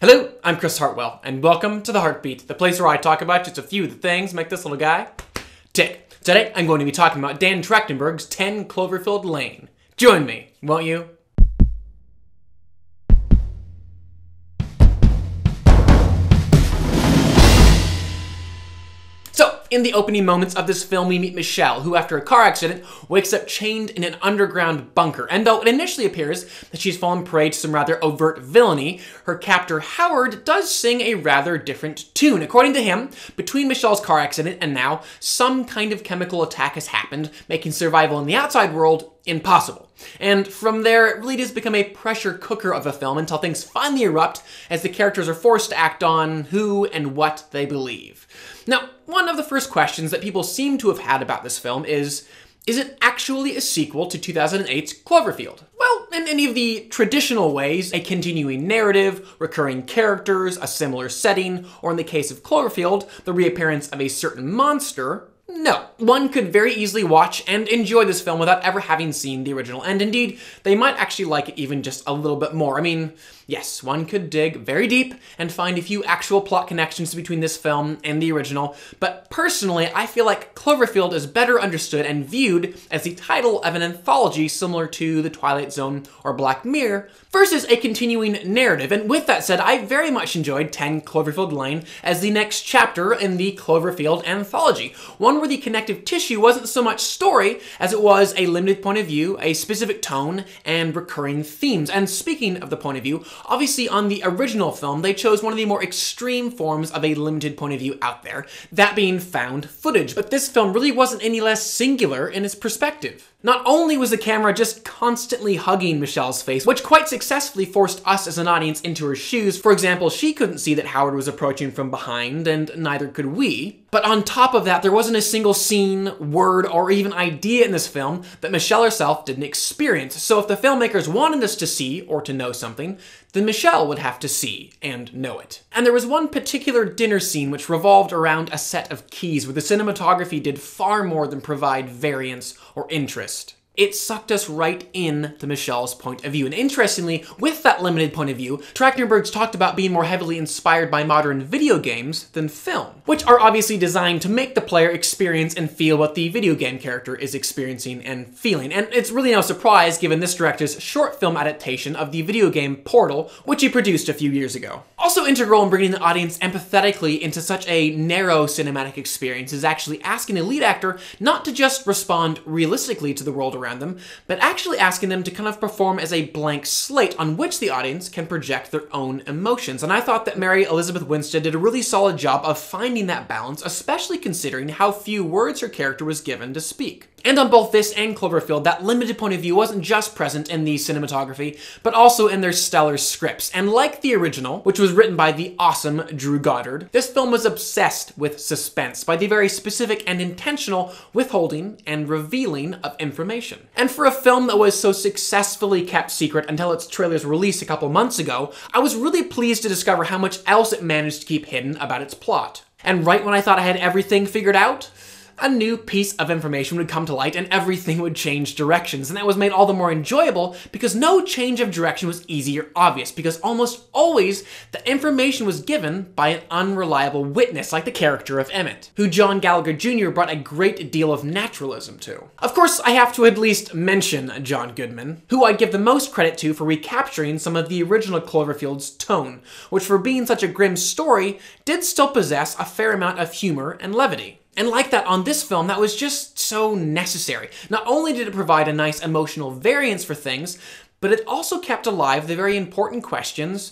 Hello, I'm Chris Hartwell, and welcome to The Heartbeat, the place where I talk about just a few of the things make this little guy tick. Today, I'm going to be talking about Dan Trachtenberg's 10 Cloverfield Lane. Join me, won't you? In the opening moments of this film, we meet Michelle, who after a car accident wakes up chained in an underground bunker. And though it initially appears that she's fallen prey to some rather overt villainy, her captor Howard does sing a rather different tune. According to him, between Michelle's car accident and now, some kind of chemical attack has happened, making survival in the outside world impossible. And from there, it really does become a pressure cooker of a film until things finally erupt as the characters are forced to act on who and what they believe. Now, one of the first questions that people seem to have had about this film is it actually a sequel to 2008's Cloverfield? Well, in any of the traditional ways, a continuing narrative, recurring characters, a similar setting, or in the case of Cloverfield, the reappearance of a certain monster, no. One could very easily watch and enjoy this film without ever having seen the original, and indeed, they might actually like it even just a little bit more. I mean, yes, one could dig very deep and find a few actual plot connections between this film and the original, but personally, I feel like Cloverfield is better understood and viewed as the title of an anthology similar to The Twilight Zone or Black Mirror, versus a continuing narrative. And with that said, I very much enjoyed 10 Cloverfield Lane as the next chapter in the Cloverfield anthology, one where the connective tissue wasn't so much story as it was a limited point of view, a specific tone, and recurring themes. And speaking of the point of view, obviously on the original film, they chose one of the more extreme forms of a limited point of view out there, that being found footage. But this film really wasn't any less singular in its perspective. Not only was the camera just constantly hugging Michelle's face, which quite successfully forced us as an audience into her shoes. For example, she couldn't see that Howard was approaching from behind, and neither could we. But on top of that, there wasn't a single scene, word, or even idea in this film that Michelle herself didn't experience. So if the filmmakers wanted us to see or to know something, then Michelle would have to see and know it. And there was one particular dinner scene which revolved around a set of keys where the cinematography did far more than provide variance or interest. It sucked us right in to Michelle's point of view. And interestingly, with that limited point of view, Trachtenberg's talked about being more heavily inspired by modern video games than film, which are obviously designed to make the player experience and feel what the video game character is experiencing and feeling. And it's really no surprise given this director's short film adaptation of the video game Portal, which he produced a few years ago. Also integral in bringing the audience empathetically into such a narrow cinematic experience is actually asking a lead actor not to just respond realistically to the world around them, but actually asking them to kind of perform as a blank slate on which the audience can project their own emotions. And I thought that Mary Elizabeth Winstead did a really solid job of finding that balance, especially considering how few words her character was given to speak. And on both this and Cloverfield, that limited point of view wasn't just present in the cinematography, but also in their stellar scripts. And like the original, which was written by the awesome Drew Goddard, this film was obsessed with suspense by the very specific and intentional withholding and revealing of information. And for a film that was so successfully kept secret until its trailer's release a couple months ago, I was really pleased to discover how much else it managed to keep hidden about its plot. And right when I thought I had everything figured out, a new piece of information would come to light and everything would change directions. And that was made all the more enjoyable because no change of direction was easy or obvious, because almost always the information was given by an unreliable witness, like the character of Emmett, who John Gallagher Jr. brought a great deal of naturalism to. Of course, I have to at least mention John Goodman, who I'd give the most credit to for recapturing some of the original Cloverfield's tone, which for being such a grim story, did still possess a fair amount of humor and levity. And like that, on this film, that was just so necessary. Not only did it provide a nice emotional variance for things, but it also kept alive the very important questions: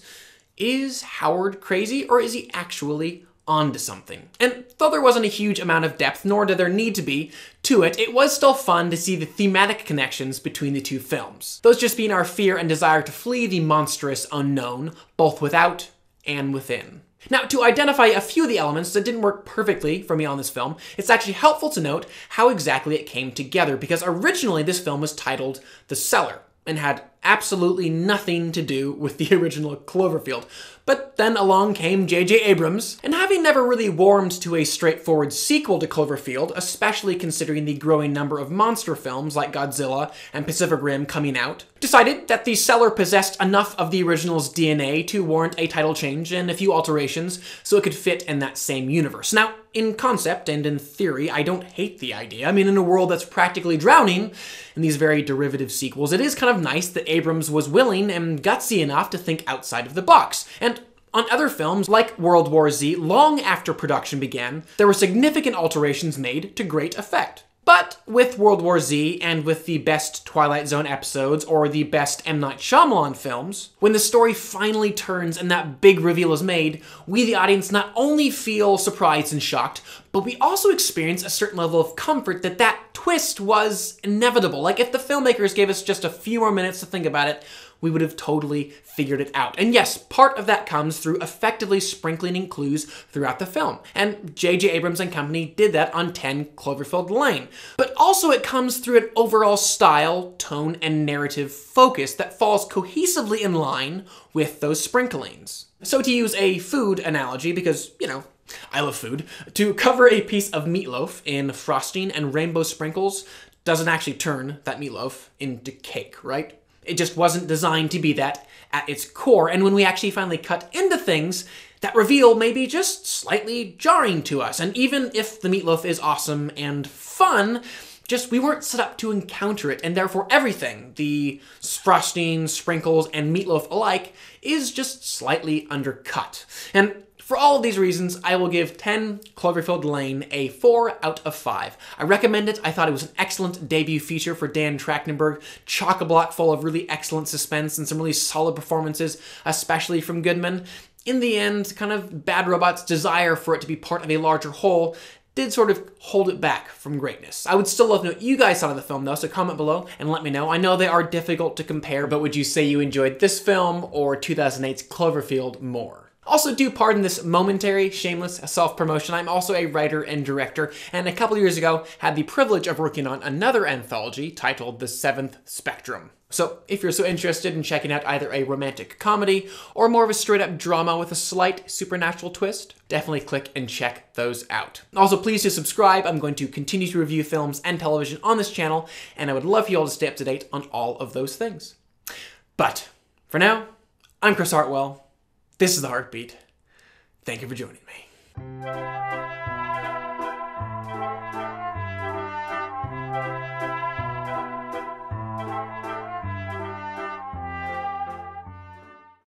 is Howard crazy, or is he actually onto something? And though there wasn't a huge amount of depth, nor did there need to be, to it, it was still fun to see the thematic connections between the two films. Those just being our fear and desire to flee the monstrous unknown, both without and within. Now, to identify a few of the elements that didn't work perfectly for me on this film, it's actually helpful to note how exactly it came together, because originally this film was titled The Cellar and had absolutely nothing to do with the original Cloverfield. But then along came J.J. Abrams, and having never really warmed to a straightforward sequel to Cloverfield, especially considering the growing number of monster films like Godzilla and Pacific Rim coming out, decided that the seller possessed enough of the original's DNA to warrant a title change and a few alterations so it could fit in that same universe. Now, in concept and in theory, I don't hate the idea. I mean, in a world that's practically drowning in these very derivative sequels, it is kind of nice that Abrams was willing and gutsy enough to think outside of the box. And on other films, like World War Z, long after production began, there were significant alterations made to great effect. But with World War Z, and with the best Twilight Zone episodes, or the best M. Night Shyamalan films, when the story finally turns and that big reveal is made, we the audience not only feel surprised and shocked, but we also experience a certain level of comfort that that twist was inevitable. Like, if the filmmakers gave us just a few more minutes to think about it, we would have totally figured it out. And yes, part of that comes through effectively sprinkling in clues throughout the film. And J.J. Abrams and company did that on 10 Cloverfield Lane. But also it comes through an overall style, tone, and narrative focus that falls cohesively in line with those sprinklings. So to use a food analogy, because, you know, I love food, to cover a piece of meatloaf in frosting and rainbow sprinkles doesn't actually turn that meatloaf into cake, right? It just wasn't designed to be that at its core, and when we actually finally cut into things, that reveal may be just slightly jarring to us. And even if the meatloaf is awesome and fun, just we weren't set up to encounter it, and therefore everything, the frosting, sprinkles, and meatloaf alike, is just slightly undercut. And for all of these reasons, I will give 10 Cloverfield Lane a 4 out of 5. I recommend it. I thought it was an excellent debut feature for Dan Trachtenberg, chock-a-block full of really excellent suspense and some really solid performances, especially from Goodman. In the end, kind of Bad Robot's desire for it to be part of a larger whole did sort of hold it back from greatness. I would still love to know what you guys thought of the film though, so comment below and let me know. I know they are difficult to compare, but would you say you enjoyed this film or 2008's Cloverfield more? Also, do pardon this momentary, shameless self-promotion. I'm also a writer and director, and a couple years ago had the privilege of working on another anthology titled The Seventh Spectrum. So if you're so interested in checking out either a romantic comedy or more of a straight-up drama with a slight supernatural twist, definitely click and check those out. Also, please do subscribe. I'm going to continue to review films and television on this channel, and I would love for you all to stay up to date on all of those things. But for now, I'm Chris Hartwell. This is The Heartbeat. Thank you for joining me.